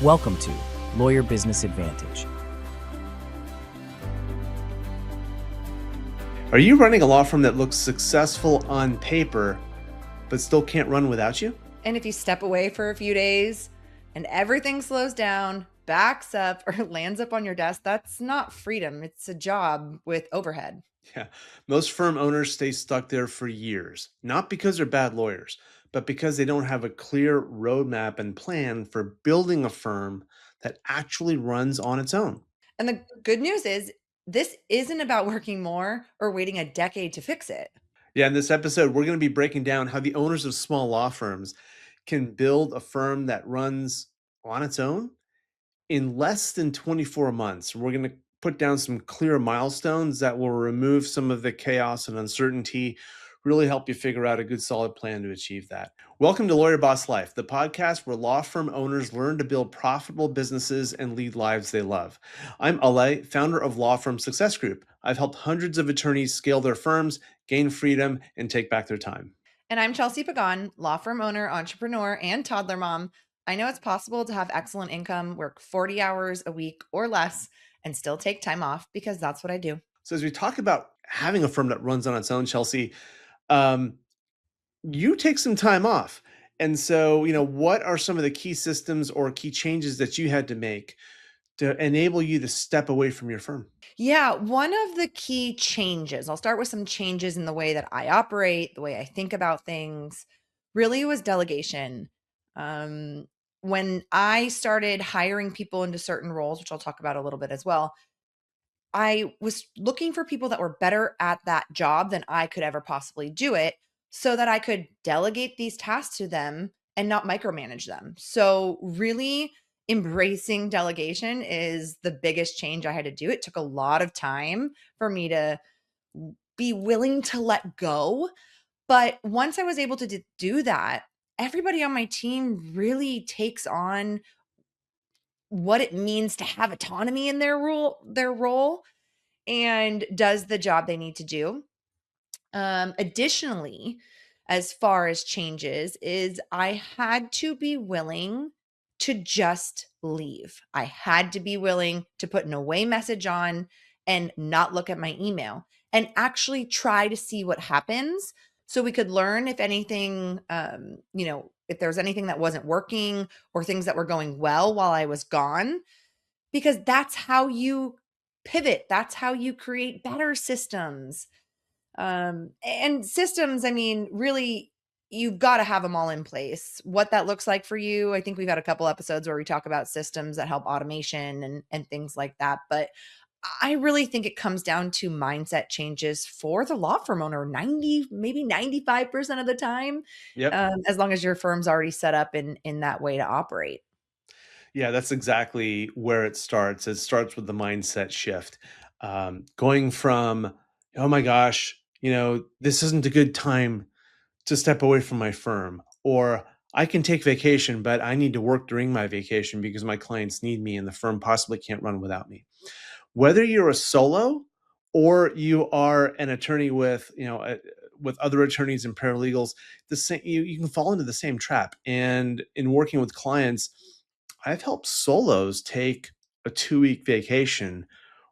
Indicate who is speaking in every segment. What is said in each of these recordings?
Speaker 1: Welcome to Lawyer Business Advantage.
Speaker 2: Are you running a law firm that looks successful on paper, but still can't run without you?
Speaker 3: And if you step away for a few days and everything slows down, backs up, or lands up on your desk, that's not freedom. It's a job with overhead.
Speaker 2: Yeah, most firm owners stay stuck there for years, not because they're bad lawyers, but because they don't have a clear roadmap and plan for building a firm that actually runs on its own.
Speaker 3: And the good news is, this isn't about working more or waiting a decade to fix it.
Speaker 2: Yeah, in this episode, we're going to be breaking down how the owners of small law firms can build a firm that runs on its own in less than 24 months. We're going to put down some clear milestones that will remove some of the chaos and uncertainty, really help you figure out a good solid plan to achieve that. Welcome to Lawyer Boss Life, the podcast where law firm owners learn to build profitable businesses and lead lives they love. I'm Ale, founder of Law Firm Success Group. I've helped hundreds of attorneys scale their firms, gain freedom, and take back their time.
Speaker 3: And I'm Chelsea Pagan, law firm owner, entrepreneur, and toddler mom. I know it's possible to have excellent income, work 40 hours a week or less, and still take time off because that's what I do.
Speaker 2: So as we talk about having a firm that runs on its own, Chelsea, you take some time off. And so, what are some of the key systems or key changes that you had to make to enable you to step away from your firm?
Speaker 3: Yeah, one of the key changes, I'll start with some changes in the way that I operate, the way I think about things, really was delegation. When I started hiring people into certain roles, which I'll talk about a little bit as well, I was looking for people that were better at that job than I could ever possibly do it so that I could delegate these tasks to them and not micromanage them. So, really embracing delegation is the biggest change I had to do. It took a lot of time for me to be willing to let go. But once I was able to do that, everybody on my team really takes on what it means to have autonomy in their role and does the job they need to do. Additionally, as far as changes, is I had to be willing to just leave. I had to be willing to put an away message on and not look at my email and actually try to see what happens so we could learn if anything, if there was anything that wasn't working or things that were going well while I was gone, because that's how you pivot. That's how you create better systems. And systems, I mean, really, you've got to have them all in place. What that looks like for you, I think we've got a couple episodes where we talk about systems that help automation and things like that. But I really think it comes down to mindset changes for the law firm owner, 90, maybe 95% of the time,
Speaker 2: Yep.
Speaker 3: as long as your firm's already set up in that way to operate.
Speaker 2: Yeah, that's exactly where it starts. It starts with the mindset shift. Going from, oh my gosh, this isn't a good time to step away from my firm, or I can take vacation, but I need to work during my vacation because my clients need me and the firm possibly can't run without me. Whether you're a solo or you are an attorney with, with other attorneys and paralegals, the same, you can fall into the same trap. And in working with clients, I've helped solos take a 2-week vacation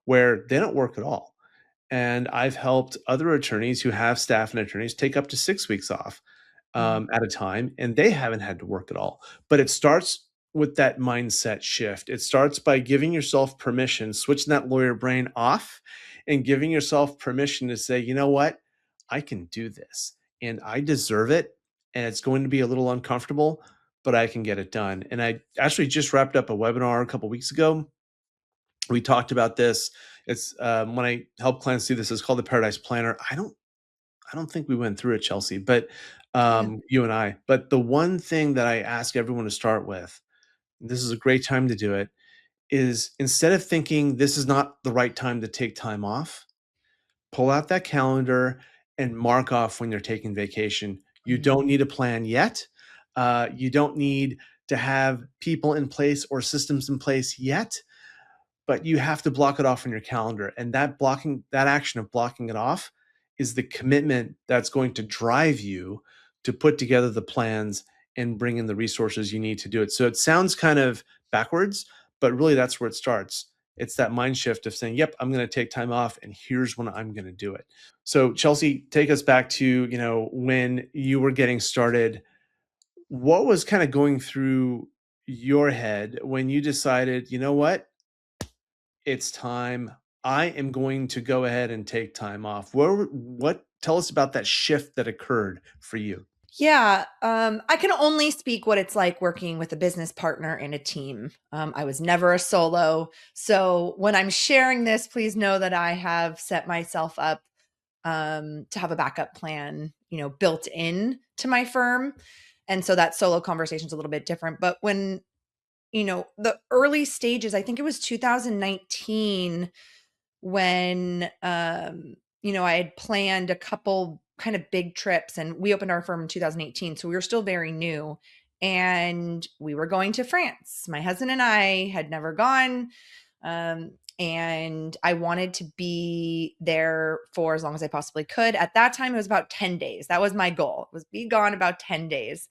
Speaker 2: where they don't work at all. And I've helped other attorneys who have staff and attorneys take up to 6 weeks off at a time, and they haven't had to work at all. But it starts with that mindset shift. It starts by giving yourself permission, switching that lawyer brain off, and giving yourself permission to say, you know what, I can do this, and I deserve it, and it's going to be a little uncomfortable, but I can get it done. And I actually just wrapped up a webinar a couple weeks ago. We talked about this. It's when I help clients do this, it's called the Paradise Planner. I don't think we went through it, Chelsea, but
Speaker 3: Yeah.
Speaker 2: you and I. But the one thing that I ask everyone to start with, this is a great time to do it, is instead of thinking this is not the right time to take time off, pull out that calendar and mark off when you're taking vacation. You
Speaker 3: Mhm.
Speaker 2: don't need a plan yet. You don't need to have people in place or systems in place yet, but you have to block it off on your calendar. And that action of blocking it off is the commitment that's going to drive you to put together the plans and bring in the resources you need to do it. So it sounds kind of backwards, but really that's where it starts. It's that mind shift of saying, "Yep, I'm going to take time off, and here's when I'm going to do it." So, Chelsea, take us back to when you were getting started. What was kind of going through your head when you decided, you know what, it's time. I am going to go ahead and take time off. What tell us about that shift that occurred for you?
Speaker 3: Yeah, I can only speak what it's like working with a business partner and a team. I was never a solo. So when I'm sharing this, please know that I have set myself up to have a backup plan, built in to my firm. And so that solo conversation is a little bit different. But when, the early stages, I think it was 2019 when I had planned a couple kind of big trips, and we opened our firm in 2018, so we were still very new, and we were going to France. My husband and I had never gone, and I wanted to be there for as long as I possibly could. At that time it was about 10 days. That was my goal, was be gone about 10 days,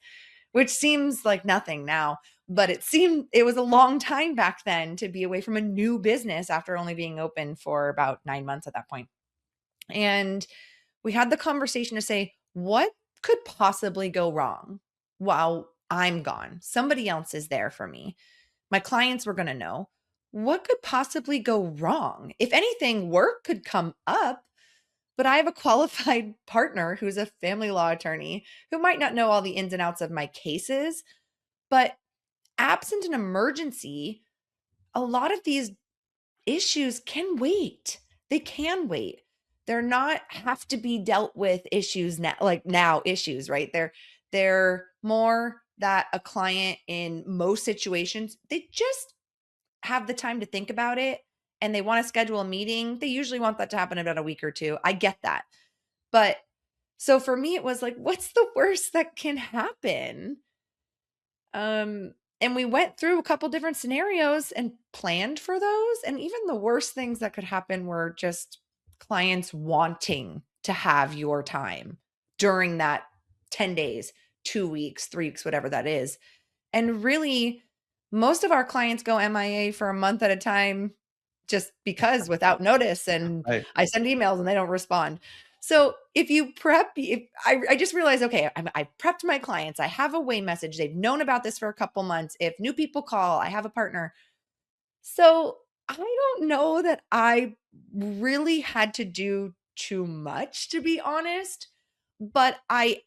Speaker 3: which seems like nothing now, but it was a long time back then to be away from a new business after only being open for about 9 months at that point. And we had the conversation to say, what could possibly go wrong while I'm gone? Somebody else is there for me. My clients were going to know what could possibly go wrong. If anything, work could come up, but I have a qualified partner who's a family law attorney who might not know all the ins and outs of my cases, but absent an emergency, a lot of these issues can wait. They can wait. They're not have to be dealt with issues now, like now issues, right? They're more that a client in most situations, they just have the time to think about it and they want to schedule a meeting. They usually want that to happen in about a week or two. I get that. But so for me, it was like, what's the worst that can happen? And we went through a couple different scenarios and planned for those. And even the worst things that could happen were just clients wanting to have your time during that 10 days, 2 weeks, 3 weeks, whatever that is. And really, most of our clients go MIA for a month at a time just because without notice. And
Speaker 2: Right.
Speaker 3: I send emails and they don't respond. So if you prep, if I just realized, okay, I prepped my clients. I have a way message. They've known about this for a couple months. If new people call, I have a partner. So I don't know that I really had to do too much, to be honest, but I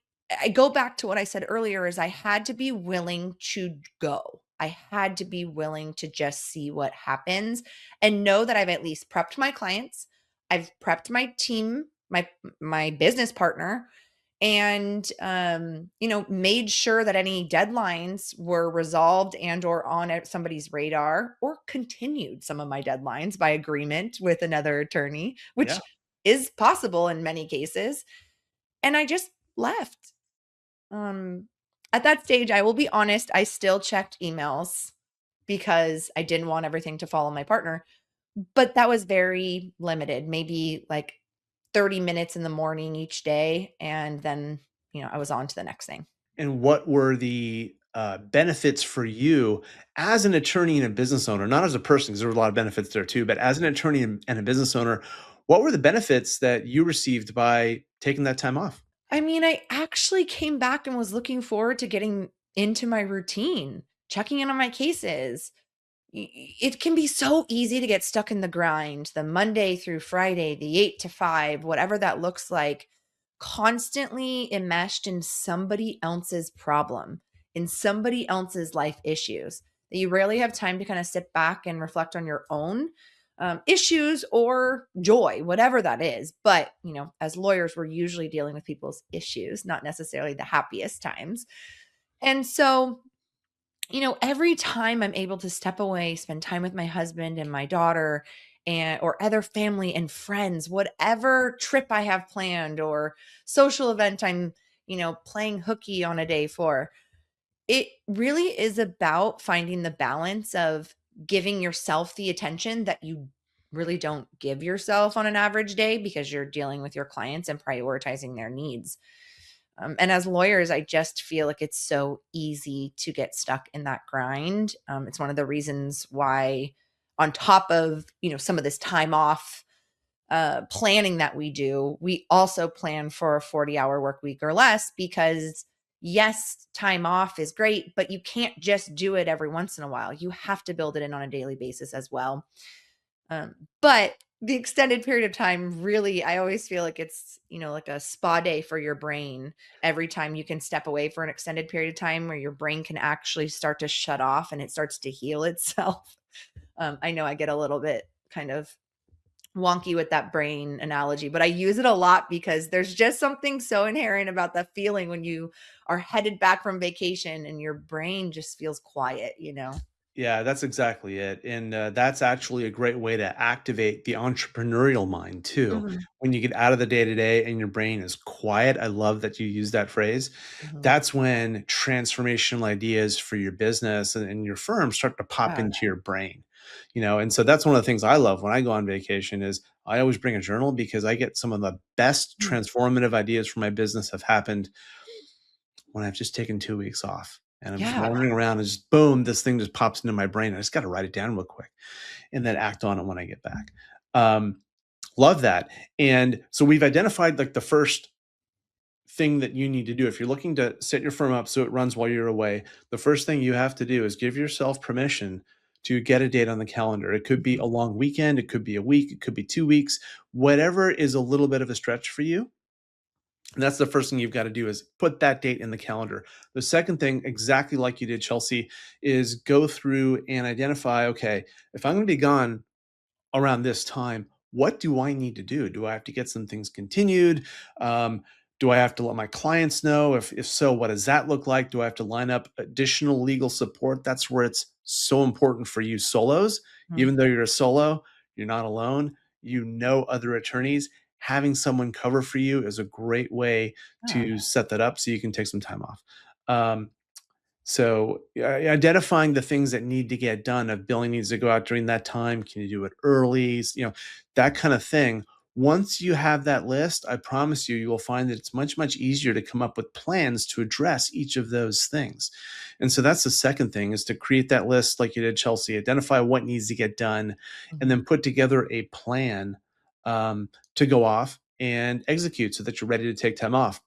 Speaker 3: go back to what I said earlier is I had to be willing to go. I had to be willing to just see what happens and know that I've at least prepped my clients. I've prepped my team, my business partner, and made sure that any deadlines were resolved and or on somebody's radar, or continued some of my deadlines by agreement with another attorney,
Speaker 2: Yeah.
Speaker 3: which is possible in many cases. And I just left. um at that stage, I will be honest, I still checked emails because I didn't want everything to fall on my partner, but that was very limited, maybe like 30 minutes in the morning each day, and then, I was on to the next thing.
Speaker 2: And what were the benefits for you as an attorney and a business owner, not as a person, because there were a lot of benefits there too, but as an attorney and a business owner, what were the benefits that you received by taking that time off?
Speaker 3: I mean, I actually came back and was looking forward to getting into my routine, checking in on my cases. It can be so easy to get stuck in the grind, the Monday through Friday, the 8 to 5, whatever that looks like, constantly enmeshed in somebody else's problem, in somebody else's life issues, that you rarely have time to kind of sit back and reflect on your own issues or joy, whatever that is. But, as lawyers, we're usually dealing with people's issues, not necessarily the happiest times. And so, every time I'm able to step away, spend time with my husband and my daughter and or other family and friends, whatever trip I have planned or social event I'm, playing hooky on a day for, it really is about finding the balance of giving yourself the attention that you really don't give yourself on an average day because you're dealing with your clients and prioritizing their needs. And as lawyers, I just feel like it's so easy to get stuck in that grind. It's one of the reasons why, on top of some of this time off planning that we do, we also plan for a 40-hour work week or less, because yes, time off is great, but you can't just do it every once in a while. You have to build it in on a daily basis as well. But the extended period of time, really, I always feel like it's, like a spa day for your brain. Every time you can step away for an extended period of time where your brain can actually start to shut off and it starts to heal itself. I know I get a little bit kind of wonky with that brain analogy, but I use it a lot because there's just something so inherent about that feeling when you are headed back from vacation and your brain just feels quiet.
Speaker 2: Yeah, that's exactly it. And that's actually a great way to activate the entrepreneurial mind too.
Speaker 3: Mhm,
Speaker 2: When you get out of the day to day and your brain is quiet, I love that you use that phrase.
Speaker 3: mhm.
Speaker 2: That's when transformational ideas for your business and your firm start to pop
Speaker 3: Yeah.
Speaker 2: into your brain. And so that's one of the things I love when I go on vacation is I always bring a journal because I get some of the best
Speaker 3: Mm.
Speaker 2: transformative ideas for my business have happened when I've just taken 2 weeks off and I'm just
Speaker 3: Yeah.
Speaker 2: wandering around and just boom, this thing just pops into my brain. I just got to write it down real quick and then act on it when I get back. Um, Love that. And so we've identified like the first thing that you need to do. If you're looking to set your firm up so it runs while you're away, the first thing you have to do is give yourself permission to get a date on the calendar. It could be
Speaker 3: Mhm,
Speaker 2: a long weekend, it could be a week, it could be 2 weeks, whatever is a little bit of a stretch for you. And that's the first thing you've got to do is put that date in the calendar. The second thing, exactly like you did, Chelsea, is go through and identify, okay, if I'm going to be gone around this time, what do I need to do? Do I have to get some things continued? Um, do I have to let my clients know? If so, what does that look like? Do I have to line up additional legal support? That's where it's so important for you solos.
Speaker 3: mhm.
Speaker 2: Even though you're a solo, you're not alone. You know other attorneys. Having someone cover for you is a great way
Speaker 3: Yeah.
Speaker 2: to set that up so you can take some time off. Um, identifying the things that need to get done, if billing needs to go out during that time, can you do it early? That kind of thing. Once you have that list, I promise you, you will find that it's much, much easier to come up with plans to address each of those things. And so that's the second thing is to create that list like you did, Chelsea, identify what needs to get done, and
Speaker 3: Mhm.
Speaker 2: then put together a plan to go off and execute so that you're ready to take time off.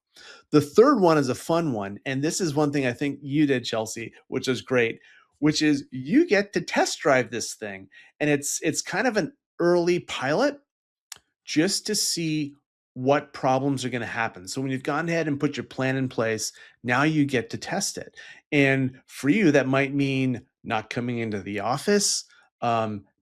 Speaker 2: The third one is a fun one. And this is one thing I think you did, Chelsea, which is great, which is you get to test drive this thing. And it's kind of an early pilot just to see what problems are going to happen. So when you've gone ahead and put your plan in place, now you get to test it. And for you, that might mean not coming into the office,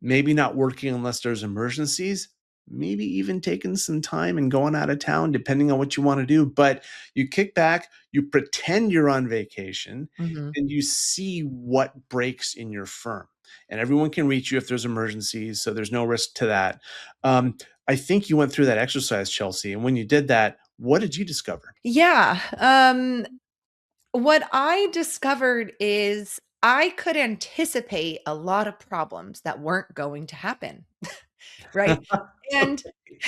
Speaker 2: maybe not working unless there's emergencies, maybe even taking some time and going out of town, depending on what you want to do. But you kick back, you pretend you're on vacation,
Speaker 3: Mhm.
Speaker 2: and you see what breaks in your firm. And everyone can reach you if there's emergencies, so there's no risk to that. I think you went through that exercise, Chelsea, and when you did that, what did you discover?
Speaker 3: Yeah. What I discovered is I could anticipate a lot of problems that weren't going to happen, right? And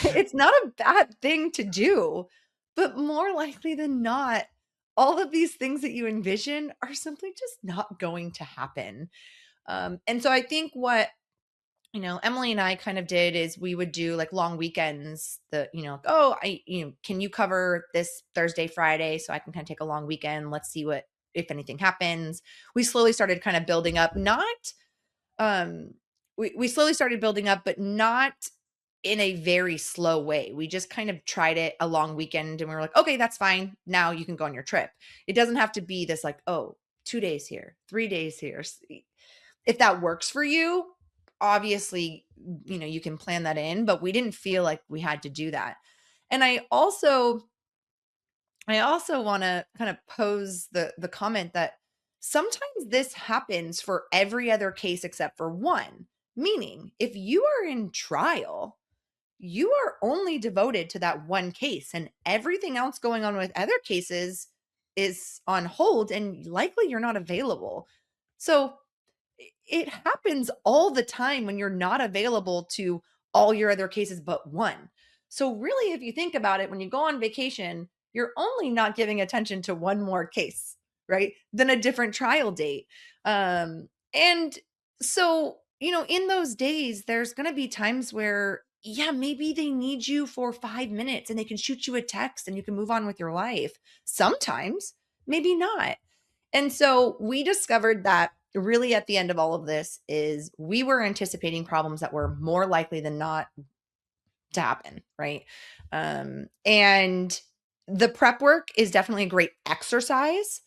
Speaker 3: it's not a bad thing to do, but more likely than not, all of these things that you envision are simply just not going to happen. And so I think what Emily and I kind of did is we would do like long weekends oh, can you cover this Thursday, Friday so I can kind of take a long weekend. Let's see what, if anything happens. We slowly started kind of building up, not, we slowly started building up, but not in a very slow way. We just kind of tried it a long weekend and we were like, okay, that's fine. Now you can go on your trip. It doesn't have to be this like, oh, 2 days here, 3 days here. If that works for you, obviously, you can plan that in, but we didn't feel like we had to do that. And I also want to kind of pose the comment that sometimes this happens for every other case except for one. Meaning, if you are in trial, you are only devoted to that one case and everything else going on with other cases is on hold and likely you're not available. So it happens all the time when you're not available to all your other cases but one. So really, if you think about it, when you go on vacation, you're only not giving attention to one more case, right? Than a different trial date. And so, in those days, there's going to be times where, yeah, maybe they need you for 5 minutes and they can shoot you a text and you can move on with your life. Sometimes, maybe not. And so we discovered that really at the end of all of this is we were anticipating problems that were more likely than not to happen, right? And the prep work is definitely a great exercise,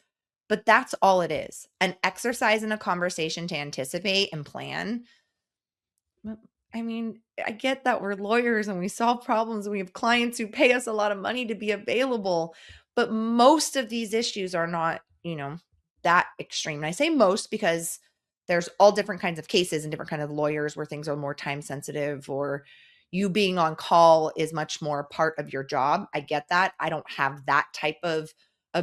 Speaker 3: but that's all it is, an exercise in a conversation to anticipate and plan. I mean, I get that we're lawyers and we solve problems and we have clients who pay us a lot of money to be available, but most of these issues are not, that extreme. And I say most because there's all different kinds of cases and different kind of lawyers where things are more time sensitive, or you being on call is much more part of your job. I get that. I don't have that type of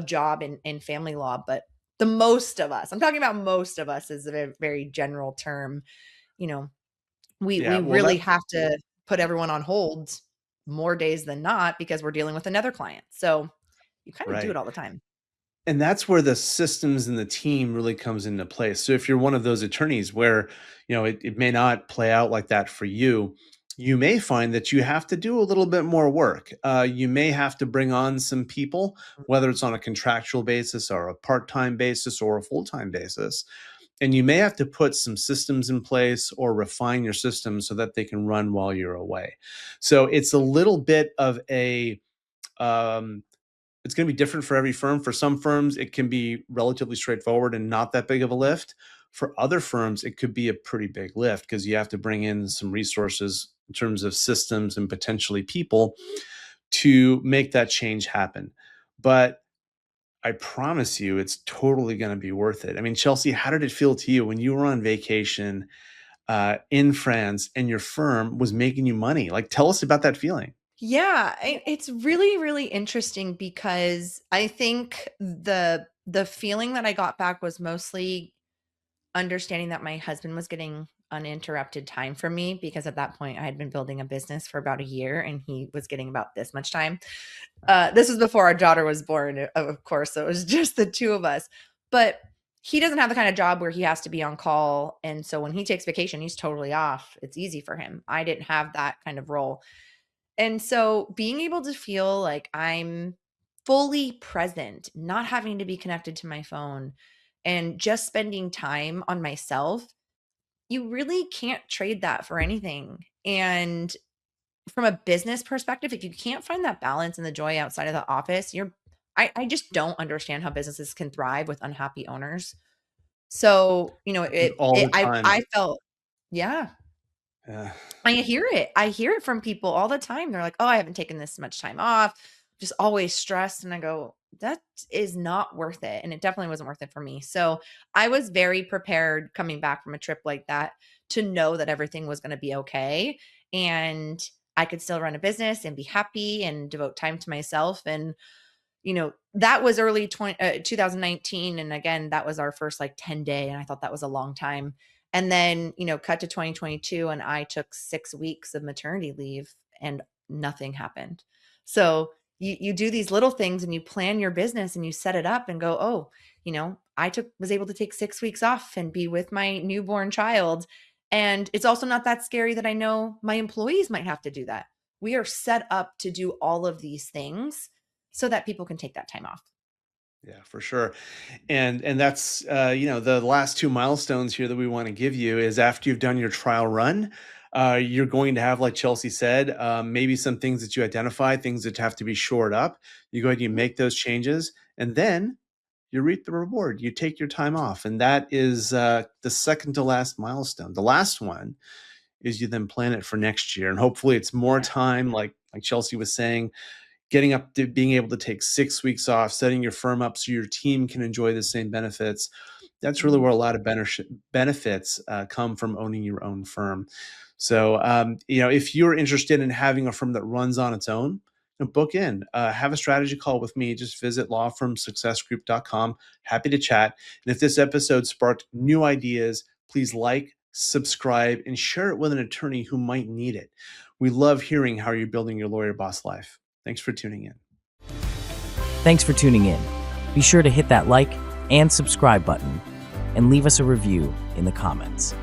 Speaker 3: job in family law, but the most of us, I'm talking about most of us is a very general term, you know, we
Speaker 2: Yeah, well,
Speaker 3: really
Speaker 2: that
Speaker 3: have to put everyone on hold more days than not because we're dealing with another client. So you kind of do it
Speaker 2: right.
Speaker 3: all the time.
Speaker 2: And that's where the systems and the team really comes into place. So if you're one of those attorneys where, it may not play out like that for you, you may find that you have to do a little bit more work. You may have to bring on some people, whether it's on a contractual basis or a part-time basis or a full-time basis. And you may have to put some systems in place or refine your systems so that they can run while you're away. So it's a little bit of um, it's going to be different for every firm. For some firms, it can be relatively straightforward and not that big of a lift. For other firms, it could be a pretty big lift because you have to bring in some resources in terms of systems and potentially people to make that change happen. But I promise you, it's totally going to be worth it. I mean, Chelsea, how did it feel to you when you were on vacation in France and your firm was making you money? Like, tell us about that feeling.
Speaker 3: Yeah, it's really, really interesting because I think the feeling that I got back was mostly understanding that my husband was getting uninterrupted time from me, because at that point I had been building a business for about a year and he was getting about this much time. This was before our daughter was born, of course, so it was just the two of us. But he doesn't have the kind of job where he has to be on call, and so when he takes vacation, he's totally off. It's easy for him. I didn't have that kind of role. And so being able to feel like I'm fully present, not having to be connected to my phone and just spending time on myself, you really can't trade that for anything. And from a business perspective, if you can't find that balance and the joy outside of the office, I just don't understand how businesses can thrive with unhappy owners. So,
Speaker 2: All the time.
Speaker 3: I felt, yeah,
Speaker 2: Uh,
Speaker 3: I hear it. I hear it from people all the time. They're like, "Oh, I haven't taken this much time off. Just always stressed." And I go, "That is not worth it." And it definitely wasn't worth it for me. So I was very prepared coming back from a trip like that to know that everything was going to be okay. And I could still run a business and be happy and devote time to myself. And that was early 2019. And again, that was our first like 10-day. And I thought that was a long time. And then, cut to 2022 and I took 6 weeks of maternity leave and nothing happened. So you do these little things and you plan your business and you set it up and go, oh, was able to take 6 weeks off and be with my newborn child. And it's also not that scary that I know my employees might have to do that. We are set up to do all of these things so that people can take that time off.
Speaker 2: yeah, for sure. And that's the last two milestones here that we want to give you is after you've done your trial run, you're going to have, like Chelsea said, maybe some things that you identify, things that have to be shored up. You go ahead and you
Speaker 3: Mhm.
Speaker 2: make those changes, and then you reap the reward. You take your time off, and that is the second to last milestone. The last one is you then plan it for next year, and hopefully it's more
Speaker 3: Yeah.
Speaker 2: time, like Chelsea was saying, getting up to being able to take 6 weeks off, setting your firm up so your team can enjoy the same benefits. That's really
Speaker 3: Mhm.
Speaker 2: where a lot of benefits come from owning your own firm. So, if you're interested in having a firm that runs on its own, book in, have a strategy call with me. Just visit lawfirmsuccessgroup.com. Happy to chat. And if this episode sparked new ideas, please like, subscribe, and share it with an attorney who might need it. We love hearing how you're building your lawyer boss life. Thanks for tuning in.
Speaker 1: Thanks for tuning in. Be sure to hit that like and subscribe button and leave us a review in the comments.